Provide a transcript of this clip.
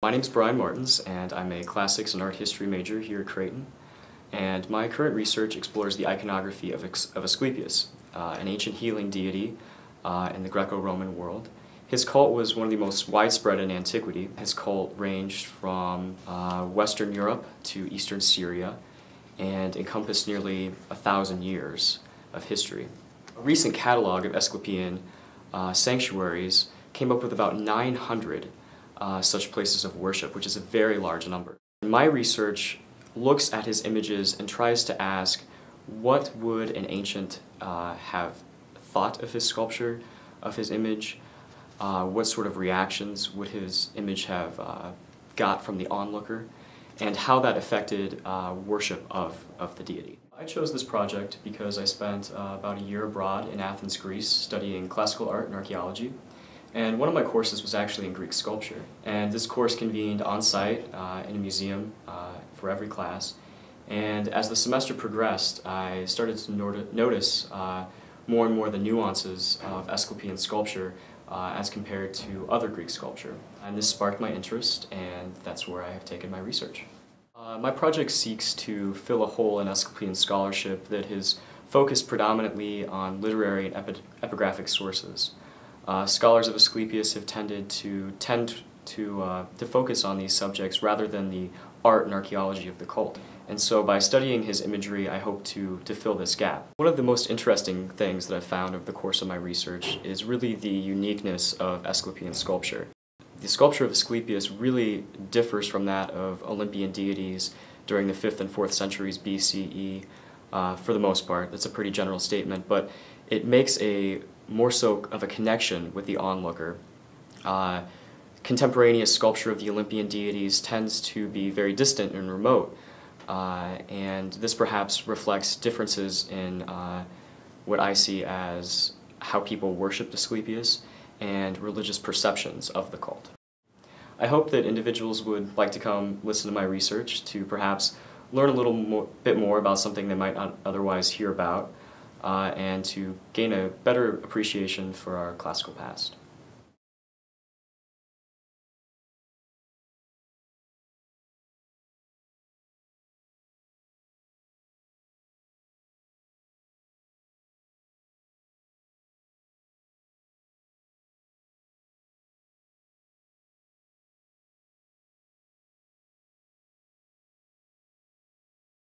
My name's Brian Martens, and I'm a classics and art history major here at Creighton. And my current research explores the iconography of Asclepius, an ancient healing deity in the Greco-Roman world. His cult was one of the most widespread in antiquity. His cult ranged from Western Europe to Eastern Syria and encompassed nearly 1,000 years of history. A recent catalog of Asclepian sanctuaries came up with about 900 such places of worship, which is a very large number. My research looks at his images and tries to ask, what would an ancient have thought of his sculpture, of his image? What sort of reactions would his image have got from the onlooker? And how that affected worship of the deity. I chose this project because I spent about a year abroad in Athens, Greece, studying classical art and archaeology. And one of my courses was actually in Greek sculpture. And this course convened on-site in a museum for every class. And as the semester progressed, I started to notice more and more the nuances of Asclepian sculpture as compared to other Greek sculpture. And this sparked my interest, and that's where I have taken my research. My project seeks to fill a hole in Asclepian scholarship that has focused predominantly on literary and epigraphic sources. Scholars of Asclepius have tended to focus on these subjects rather than the art and archaeology of the cult. And so by studying his imagery, I hope to fill this gap. One of the most interesting things that I've found over the course of my research is really the uniqueness of Asclepian sculpture. The sculpture of Asclepius really differs from that of Olympian deities during the 5th and 4th centuries BCE for the most part. That's a pretty general statement, but it makes more so of a connection with the onlooker. Contemporaneous sculpture of the Olympian deities tends to be very distant and remote, and this perhaps reflects differences in what I see as how people worshipped Asclepius and religious perceptions of the cult. I hope that individuals would like to come listen to my research to perhaps learn a little bit more about something they might not otherwise hear about, and to gain a better appreciation for our classical past.